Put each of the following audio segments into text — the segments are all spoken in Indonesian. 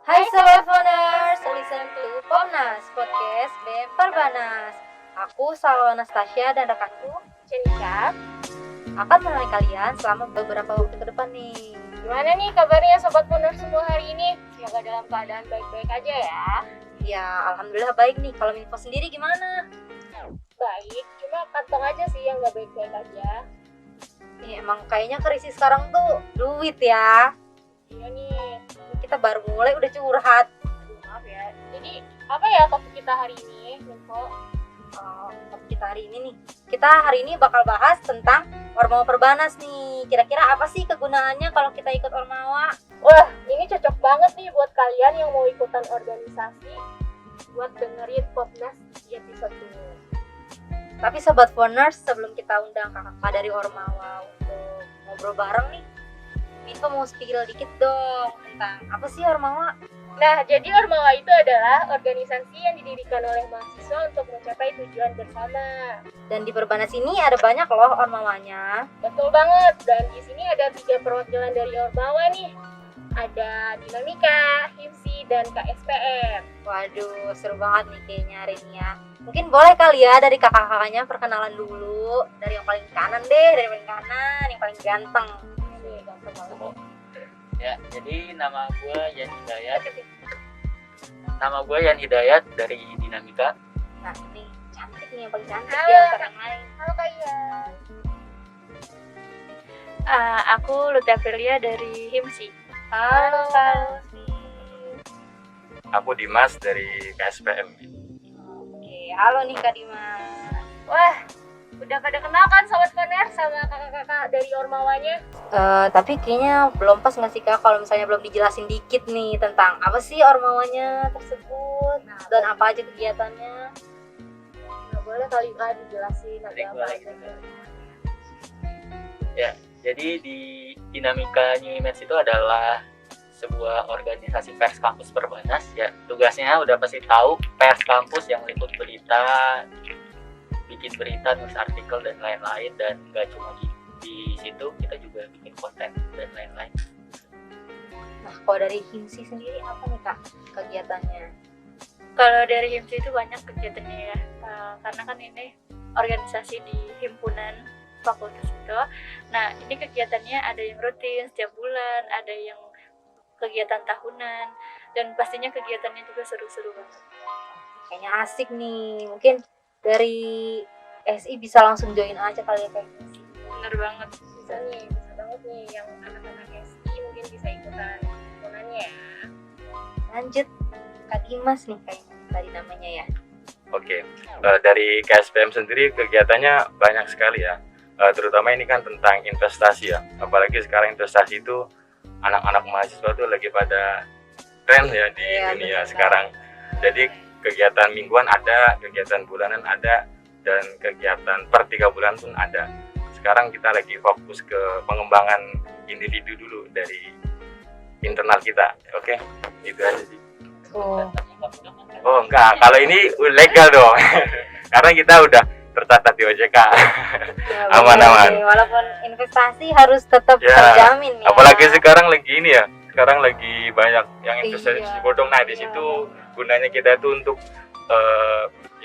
Hai Sobat Phoners, listen to Pomnas, podcast BM Perbanas. Aku Salwa Anastasia dan rekanku Cenika, akan menemani kalian selama beberapa waktu ke depan nih. gimana nih kabarnya Sobat Puner semua hari ini? Semoga dalam keadaan baik-baik aja ya. Ya, alhamdulillah baik nih. Kalau Minfo sendiri gimana? Baik, cuma kantong aja sih yang gak baik-baik aja. Emang kayaknya krisis sekarang tuh duit ya. Iya nih, Kita baru mulai udah curhat. aduh maaf ya. Jadi, apa ya topik kita hari ini, Minfo? Topik kita hari ini nih. Kita hari ini bakal bahas tentang Ormawa Perbanas nih. Kira-kira apa sih kegunaannya kalau kita ikut Ormawa? Wah, ini cocok banget nih buat kalian yang mau ikutan organisasi buat dengerin Popnas di episode ini. Tapi Sobat Phoners, sebelum kita undang kakak dari Ormawa untuk ngobrol bareng nih, Minfo mau spill dikit dong tentang apa sih Ormawa? Nah, jadi Ormawa itu adalah organisasi yang didirikan oleh mahasiswa untuk mencapai tujuan bersama. Dan di Perbanas ini ada banyak loh Ormawanya. Betul banget, dan di sini ada 3 perwakilan dari Ormawa nih. Ada Dinamika, HIMSI, dan KSPM. Waduh, seru banget nih kayaknya hari ini ya. Mungkin boleh kali ya dari kakak-kakaknya perkenalan dulu. Dari yang paling kanan deh, dari yang paling kanan, yang paling ganteng. Nih, ganteng banget. Ya, jadi nama gue Yan Hidayat. Nama gue Yan Hidayat dari Dinamika. Nah, ini cantik nih yang paling cantik Halo, di antara yang lain. Halo Kak Ian. Aku Lutfi Aprilia dari HIMSI. Halo, Lucy. Aku Dimas dari KSPM. Oke, halo nih Kak Dimas. Wah, udah pada kenal kan Sobat Poner sama kakak-kakak dari Ormawanya? Tapi kayaknya belum pas nggak sih Kak kalau misalnya belum dijelasin dikit nih tentang apa sih Ormawanya tersebut dan apa aja kegiatannya. Nah, boleh kali Kak dijelasin ada Boleh, apa boleh. aja. Ya, jadi di Dinamika New Image itu adalah sebuah organisasi pers kampus Perbanas. Ya, tugasnya udah pasti tahu, pers kampus yang liput berita, bikin berita, nulis artikel dan lain-lain. Dan gak cuma di situ, kita juga bikin konten dan lain-lain. Nah, kalau dari HIMSI sendiri apa nih Kak kegiatannya? Kalau dari HIMSI itu banyak kegiatannya ya, karena kan ini organisasi di himpunan fakultas itu. Nah, ini kegiatannya ada yang rutin setiap bulan, ada yang kegiatan tahunan, dan pastinya kegiatannya juga seru-seru banget. Kayaknya asik nih. Mungkin dari SI bisa langsung join aja kali ya kayak HIMSI. Bener banget. Bisa banget nih yang anak-anak SI mungkin bisa ikutan himpunannya ya. Lanjut Kak Dimas nih kayaknya tadi namanya ya. Oke, dari KSPM sendiri kegiatannya banyak sekali ya. Terutama ini kan tentang investasi ya. Apalagi sekarang investasi itu anak-anak mahasiswa tuh lagi pada tren ya di Iya, dunia benar. sekarang. Jadi kegiatan mingguan ada, kegiatan bulanan ada, dan kegiatan per 3 bulan pun ada. Sekarang kita lagi fokus ke pengembangan individu dulu dari internal kita. Oke, itu aja sih. Oh enggak, kalau ini legal dong. Karena kita udah tercatat di OJK. Ya, Aman-aman. bener nih, walaupun investasi harus tetap Ya, terjamin ya. Apalagi sekarang lagi ini ya. Sekarang lagi banyak yang investasi Iya. bodong. Nah, di Iya, situ gunanya kita itu untuk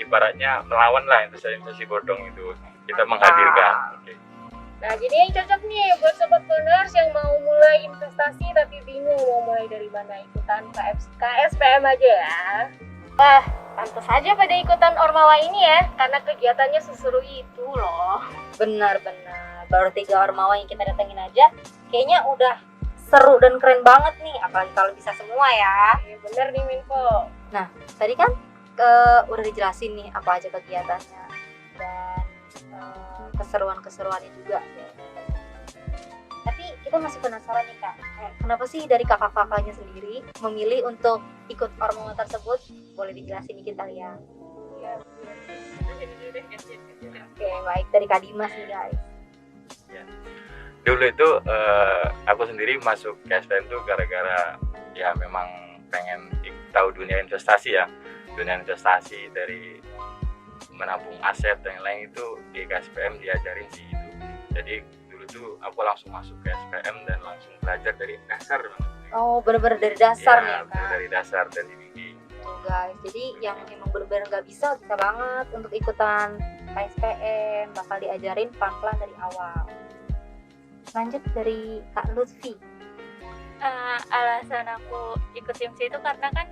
ibaratnya melawan lah investasi bodong itu. Kita menghadirkan. Oke. Nah, jadi yang cocok nih buat Sobat Poners yang mau mulai investasi tapi bingung mau mulai dari mana, ikutan KSPM aja ya. Wah, pantas aja pada ikutan Ormawa ini ya, karena kegiatannya seseru itu loh. Benar-benar. Baru 3 Ormawa yang kita datengin aja kayaknya udah seru dan keren banget nih. Apalagi kalau bisa semua ya. Iya bener nih Minfo. Tadi kan udah dijelasin nih apa aja kegiatannya dan keseruan-keseruannya juga. Tapi kita masih penasaran nih Kak, kenapa sih dari kakak-kakaknya sendiri memilih untuk ikut Ormawa tersebut? Boleh dijelasin dikit kali ya? Oke, baik dari Kak Dimas nih guys. Dulu itu aku sendiri masuk KSPM tuh gara-gara ya memang pengen tahu dunia investasi ya. Dunia investasi dari menabung aset dan lain itu di KSPM diajarin sih itu. Jadi dulu tuh aku langsung masuk ke SPM dan langsung belajar dari dasar banget. Oh, bener-bener dari dasar nih ya, benar Kak. dari dasar dan dibimbing. Tuh, guys. Jadi yang emang bener-bener nggak bisa banget untuk ikutan KSPM, bakal diajarin pelan-pelan dari awal. Lanjut dari Kak Lutfi. Alasan aku ikut HIMSI itu karena kan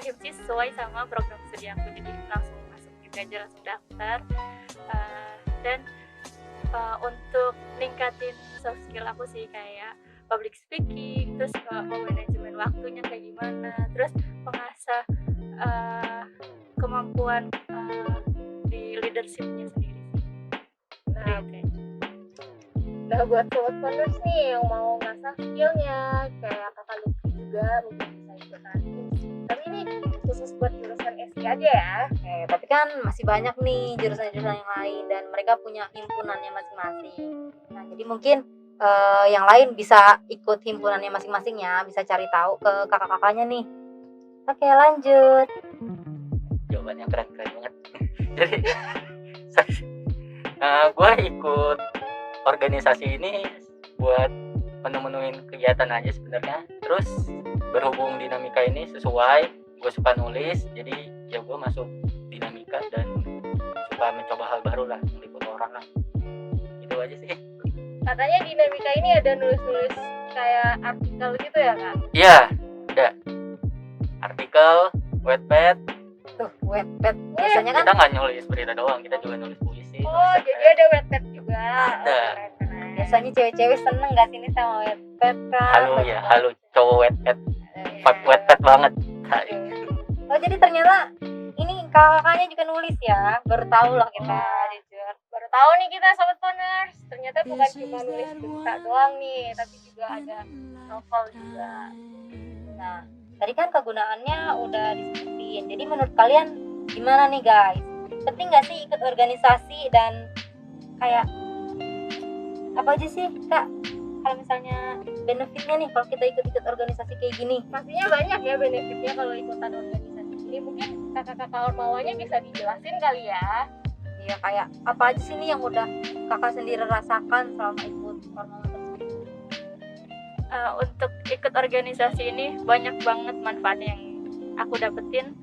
HIMSI sesuai sama program studi aku, jadi langsung masuk gitu aja, langsung daftar. Dan untuk ningkatin soft skill aku sih, kayak public speaking, terus manajemen waktunya kayak gimana, terus mengasah kemampuan di leadershipnya sendiri sih. Nah, Gitu aja. Nah, buat sobat Poners nih yang mau ngasah skillnya kayak kakak Lutfi juga mungkin bisa ikutan HIMSI. Tapi ini khusus buat jurusan SI aja ya. Tapi kan masih banyak nih jurusan-jurusan yang lain dan mereka punya himpunannya masing-masing. Nah, jadi mungkin yang lain bisa ikut himpunannya masing-masing ya, bisa cari tahu ke kakak-kakaknya nih. Oke, lanjut. Jawabannya keren-keren banget. Jadi gue ikut organisasi ini buat menu-menuin kegiatan aja sebenarnya. Terus berhubung dinamika ini sesuai, gue suka nulis, jadi ya gue masuk dinamika dan suka mencoba hal baru lah, meliput orang lah. Itu aja sih. Katanya dinamika ini ada nulis-nulis kayak artikel gitu ya, Kak? Iya, ada artikel, Wattpad. Tuh, Wattpad. Biasanya kan Kita nggak nulis berita doang, kita juga nulis puisi. Oh, nulis jadi ada Wattpad juga. Ada. Oh, keren-keren. biasanya cewek-cewek seneng gak sih ini sama Wattpad kan? Halo ya, halo cowok Wattpad, Iya. Wattpad banget. Oh, jadi ternyata ini kakaknya juga nulis ya? Baru tahu loh kita, jujur. Baru tahu nih kita sobat Poners, ternyata bukan cuma nulis berita doang nih, tapi juga ada novel juga. Nah, tadi kan kegunaannya udah disebutin. Jadi menurut kalian gimana nih guys? Penting gak sih ikut organisasi dan kayak apa aja sih Kak? Kalau misalnya benefitnya nih kalau kita ikut-ikut organisasi kayak gini? Pastinya banyak ya benefitnya kalau ikutan organisasi ini. Mungkin kakak-kakak Ormawanya bisa dijelasin kali ya. Iya, kayak apa aja sih nih yang udah kakak sendiri rasakan selama ikut ormawa tersebut? Untuk ikut organisasi ini banyak banget manfaatnya yang aku dapetin.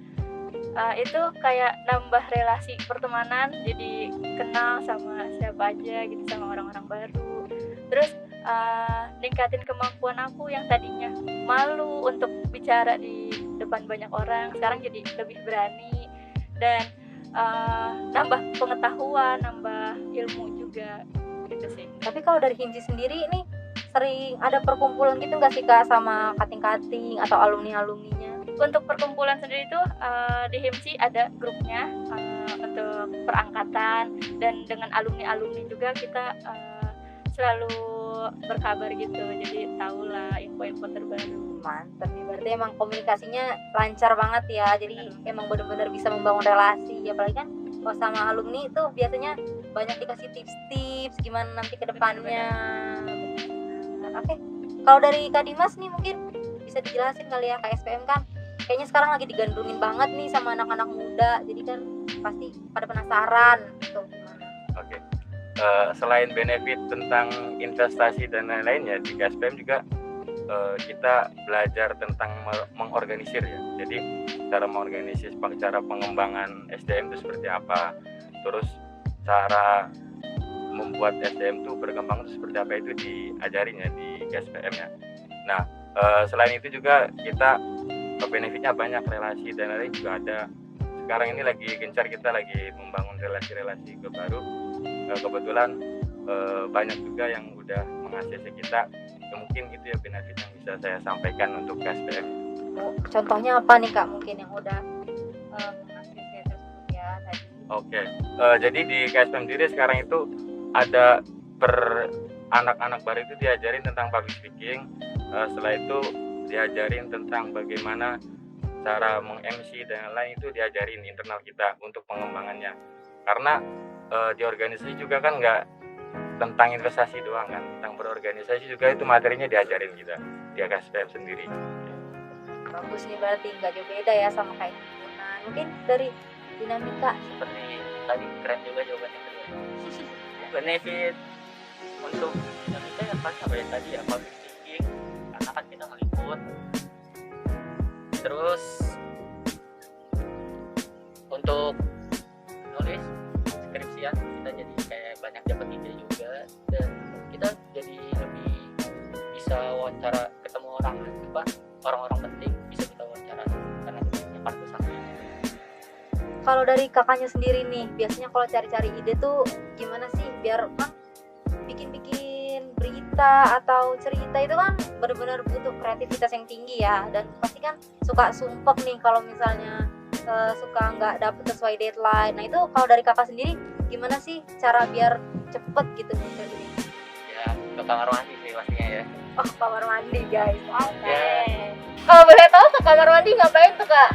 Itu kayak nambah relasi pertemanan, jadi kenal sama siapa aja gitu, sama orang-orang baru. Terus ningkatin kemampuan aku yang tadinya malu untuk bicara di depan banyak orang, sekarang jadi lebih berani. Dan nambah pengetahuan, nambah ilmu juga gitu sih. Tapi kalau dari HIMSI sendiri ini sering ada perkumpulan gitu nggak sih Kak sama kating-kating atau alumni-alumninya? Untuk perkumpulan sendiri itu di HIMSI ada grupnya untuk perangkatan, dan dengan alumni-alumni juga kita selalu berkabar gitu, jadi tahulah info-info terbaru. Mantap nih, berarti emang komunikasinya lancar banget ya, jadi emang benar-benar bisa membangun relasi. Apalagi kan kalau sama alumni itu biasanya banyak dikasih tips-tips gimana nanti ke depannya. Oke, kalau dari Kak Dimas nih mungkin bisa dijelasin kali ya, KSPM kan kayaknya sekarang lagi digandrungin banget nih sama anak-anak muda, jadi kan pasti pada penasaran gitu gimana. Oke. Selain benefit tentang investasi dan lain-lainnya, di KSPM juga kita belajar tentang mengorganisir ya. Jadi cara mengorganisir, cara pengembangan SDM itu seperti apa, terus cara membuat SDM itu berkembang itu seperti apa, itu diajarin ya di KSPM ya. Nah, selain itu juga kita benefitnya banyak, relasi dan lain-lain juga ada. Sekarang ini lagi gencar, kita lagi membangun relasi-relasi baru. Kebetulan banyak juga yang udah mengasihi kita. Mungkin itu ya benefit yang bisa saya sampaikan untuk KSPM. Contohnya apa nih Kak mungkin yang udah mengasihi tersebut ya tadi? Oke. Jadi di KSPM sendiri sekarang itu ada anak-anak baru itu diajarin tentang public speaking. Setelah itu diajarin tentang bagaimana cara meng-MC dan lain, itu diajarin internal kita untuk pengembangannya. Karena di organisasi juga kan nggak tentang investasi doang kan, tentang berorganisasi juga itu materinya diajarin kita di KSPM sendiri. Bagus nih, berarti nggak jauh beda ya sama kayak himpunan. Mungkin dari dinamika. Seperti tadi keren juga jawabannya kedua. Benefit untuk dinamika yang pas apa ya tadi ya, public speaking, karena kan kita meliput tersebut. Terus untuk nulis skripsian kita jadi kayak banyak dapat ide juga, dan kita jadi lebih bisa wawancara, ketemu orang-orang penting bisa kita wawancara karena kita kartu sakti. Kalau dari kakaknya sendiri nih, biasanya kalau cari-cari ide tuh gimana sih biar kan bikin-bikin berita atau cerita itu kan benar-benar butuh kreativitas yang tinggi ya, dan pasti kan suka sumpek nih kalau misalnya suka nggak dapet sesuai deadline. Nah itu kalau dari kakak sendiri gimana sih cara biar cepet gitu muncul ini? Ya ke kamar mandi sih pastinya ya. Oh, kamar mandi guys. Oke. Ya. Kalau boleh tahu ke kamar mandi ngapain tuh Kak?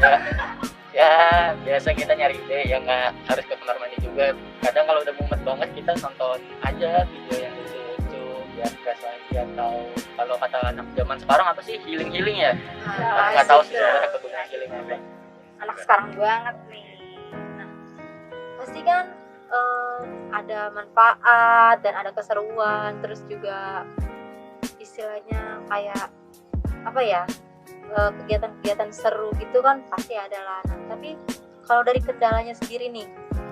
Ya biasa kita nyari ide, ya nggak harus ke kamar mandi juga. Kadang kalau udah mumet banget kita nonton aja video yang lucu-lucu biar fresh lagi, atau kalau kata anak zaman sekarang apa sih, healing ya. Nah, Nggak tahu asik sih tuh. sebenarnya kegunaan healing apa. Anak sekarang banget nih. Nah, pasti kan ada manfaat dan ada keseruan, terus juga istilahnya kayak apa ya, kegiatan-kegiatan seru gitu kan pasti ada lah. Nah, tapi kalau dari kendalanya sendiri nih,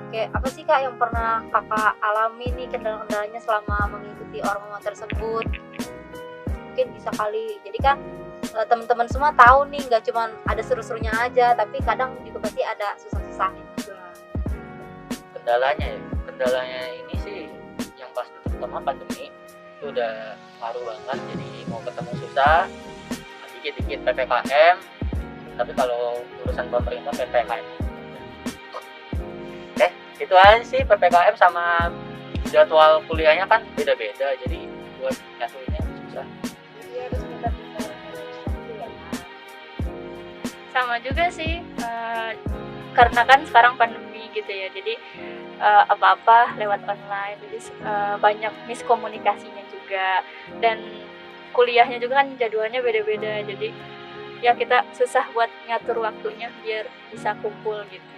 kayak apa sih Kak yang pernah kakak alami nih, kendala-kendalanya selama mengikuti orma tersebut? Mungkin bisa kali, jadi kan teman-teman semua tahu nih nggak cuma ada seru-serunya aja, tapi kadang juga pasti ada susah-susahnya juga. Kendalanya ini sih yang pasti terutama pandemi itu udah ngaruh banget, jadi mau ketemu susah, dikit-dikit PPKM, tapi kalau urusan pemerintah PPKM. Itu aja sih, PPKM sama jadwal kuliahnya kan beda-beda, jadi buat nyatuinnya susah. Jadi harus minta waktu ya. Sama juga sih, karena kan sekarang pandemi gitu ya, jadi apa-apa lewat online, jadi banyak miskomunikasinya juga, dan kuliahnya juga kan jadwalnya beda-beda, jadi ya kita susah buat ngatur waktunya biar bisa kumpul gitu.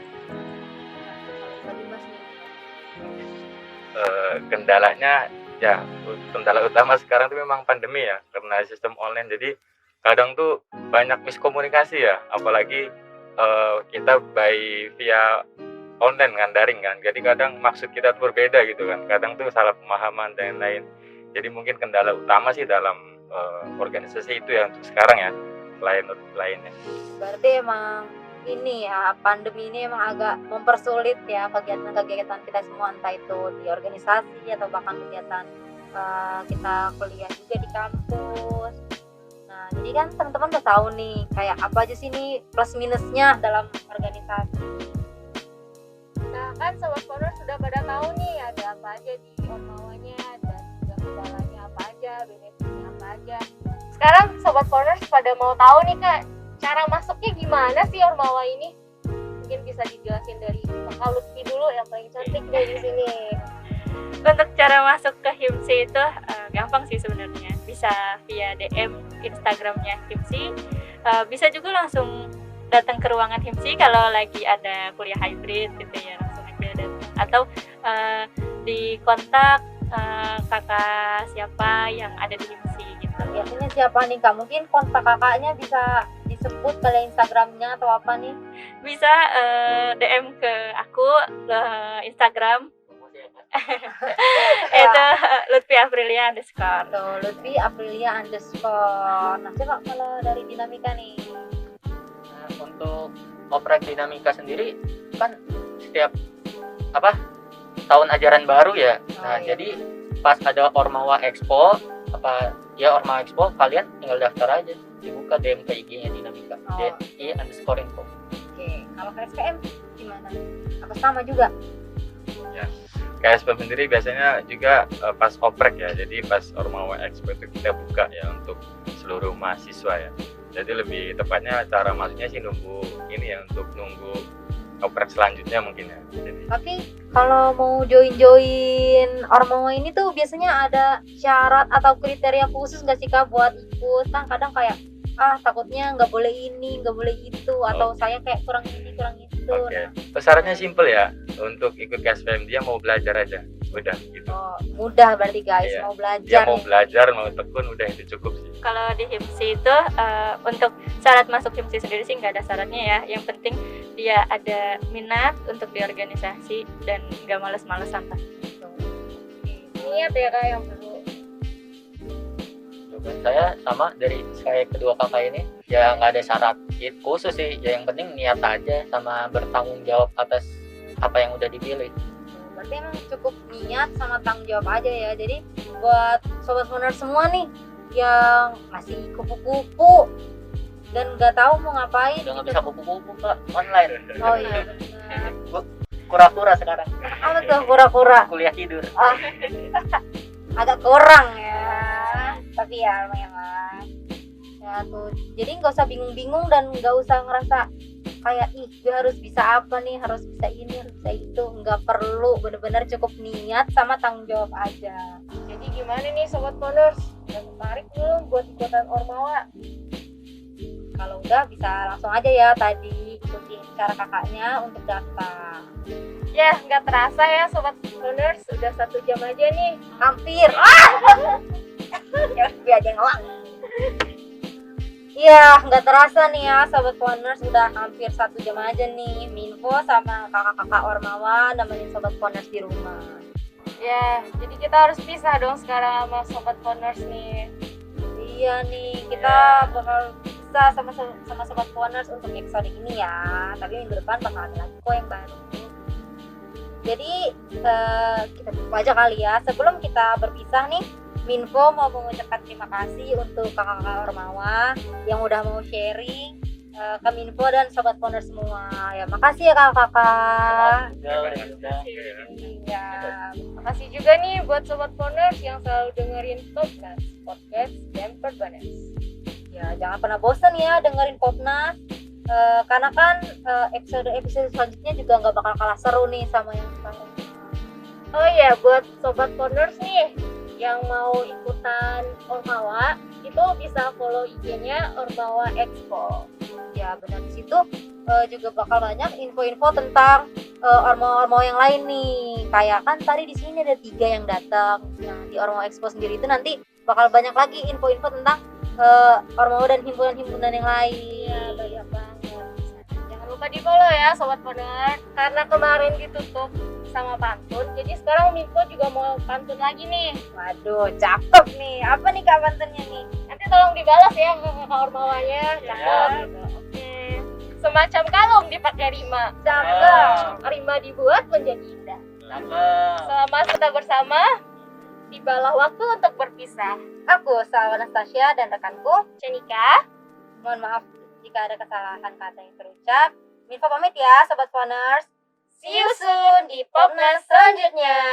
Tadi Mas nih, Kendalanya ya, kendala utama sekarang itu memang pandemi ya, karena sistem online, jadi kadang tuh banyak miskomunikasi ya, apalagi kita via online kan, daring kan, jadi kadang maksud kita tuh berbeda gitu kan, kadang tuh salah pemahaman dan lain-lain. Jadi mungkin kendala utama sih dalam organisasi itu ya untuk sekarang ya, selain lainnya. berarti emang ini ya, pandemi ini emang agak mempersulit ya kegiatan-kegiatan kita semua, entah itu di organisasi atau bahkan kegiatan kita kuliah juga di kampus. Nah, jadi kan teman-teman udah tahu nih kayak apa aja sih nih plus minusnya dalam organisasi. Nah kan Sobat Corner sudah pada tahu nih ada apa aja di ormawanya, dan juga kendalanya apa aja, benefitnya apa aja. Sekarang Sobat Corner pada mau tahu nih Kak, cara masuknya gimana sih ormawa ini? Mungkin bisa dijelasin dari Kak Lutfi dulu yang paling cantik deh di sini. Untuk cara masuk ke HIMSI itu gampang sih sebenarnya, bisa via DM Instagramnya HIMSI, bisa juga langsung datang ke ruangan HIMSI kalau lagi ada kuliah hybrid gitu ya, langsung aja datang, atau di kontak kakak siapa yang ada di HIMSI gitu. Biasanya siapa nih Kak? Mungkin kontak kakaknya bisa disebut kali Instagramnya atau apa nih? Bisa DM ke aku Instagram itu Lutfi Aprilia _ Tuh, Lutfi Aprilia _. Nah, coba kalau dari dinamika nih. Nah, untuk oprek dinamika sendiri kan setiap tahun ajaran baru ya. Nah, iya. jadi pas ada Ormawa Expo Ormawa Expo, kalian tinggal daftar aja, dibuka DM ke IG-nya dinamika, DI_info. Oke, kalau ke SPM gimana? Apa sama juga? KSPM sendiri biasanya juga pas oprek ya, jadi pas Ormawa Expo itu kita buka ya untuk seluruh mahasiswa ya. Jadi lebih tepatnya cara masuknya sih nunggu oprek selanjutnya mungkin ya. Jadi, Tapi kalau mau join Ormawa ini tuh biasanya ada syarat atau kriteria khusus nggak sih Kak buat ikut? Kan kadang kayak takutnya nggak boleh ini, nggak boleh itu, atau saya kayak kurang ini kurang itu. Oke. Syaratnya simple ya, untuk ikut KSPM dia mau belajar aja. udah gitu. Oh, mudah berarti guys, Iya. mau Dia belajar mau nih. belajar, mau tekun, udah itu cukup sih. Kalau di HIMSI itu untuk syarat masuk HIMSI sendiri sih nggak ada syaratnya ya. Yang penting dia ada minat untuk di organisasi dan nggak males-malesan lah. Niat ya kak yang perlu. Jawaban saya sama dari saya kedua kakak ini, ya nggak ada syarat khusus sih, ya yang penting niat aja sama bertanggung jawab atas apa yang udah dipilih. Berarti emang cukup niat sama tanggung jawab aja ya. Jadi buat sobat Moner semua nih yang masih kupu-kupu dan nggak tahu mau ngapain Udah nggak gitu. bisa kupu-kupu Kak, online. Oh iya benar. Kura-kura sekarang, Apa tuh kura-kura? kuliah tidur. Ah, agak kurang ya. Tapi ya lumayan lah. Ya tuh. Jadi nggak usah bingung-bingung dan nggak usah ngerasa kayak ih gue harus bisa apa nih, harus bisa ini, harus bisa itu. Nggak perlu, bener-bener cukup niat sama tanggung jawab aja. Jadi gimana nih sobat Poners? Udah tertarik belum buat ikutan Ormawa? Kalau udah bisa langsung aja ya tadi ikutin cara kakaknya untuk daftar. Ya nggak terasa ya sobat Poners, udah 1 jam aja nih. Hampir. Ya gue aja ngelak. Iya, nggak terasa nih ya Sobat Poners, udah hampir 1 jam aja nih Minfo sama kakak-kakak Ormawa nemenin Sobat Poners di rumah. Ya, jadi kita harus pisah dong sekarang sama sobat Poners nih. Iya nih, kita bakal bisa sama Sobat Poners untuk episode ini ya. Tapi minggu depan bakal ada lagi kok yang baru. Jadi kita tutup aja kali ya. Sebelum kita berpisah nih, Minfo mau mengucapkan terima kasih untuk kakak-kakak Ormawa yang udah mau sharing ke Minfo dan Sobat Poners semua. Ya makasih ya kakak-kakak. Iya. Makasih juga nih buat sobat Poners yang selalu dengerin Popnas, podcast Jemper Banes. Ya jangan pernah bosan ya dengerin Popnas. Karena kan episode selanjutnya juga nggak bakal kalah seru nih sama yang sekarang. Oh iya, buat sobat Poners nih yang mau ikutan Ormawa itu bisa follow IG-nya Ormawa Expo. Ya benar, di situ juga bakal banyak info-info tentang Ormawa yang lain nih. Kayak kan tadi di sini ada 3 yang datang. Nah di Ormawa Expo sendiri itu nanti bakal banyak lagi info-info tentang Ormawa dan himpunan-himpunan yang lain. Iya, banyak banget. Jangan lupa di follow ya sobat Poners. Karena kemarin ditutup sama pantun, jadi sekarang Minfo juga mau pantun lagi nih. Waduh, cakep nih. Apa nih kak pantunnya nih? Nanti tolong dibalas ya ke kakak Ormawanya. Cakep gitu. Oke. Semacam kalung dipakai rima. Cakep. Rima dibuat menjadi indah. Cakep. Selama kita bersama, tibalah waktu untuk berpisah. Aku Salwa Anastasia dan rekanku. Cenika, Mohon maaf jika ada kesalahan kata yang terucap. Minfo pamit ya Sobat Poners. see you soon di Popnas selanjutnya.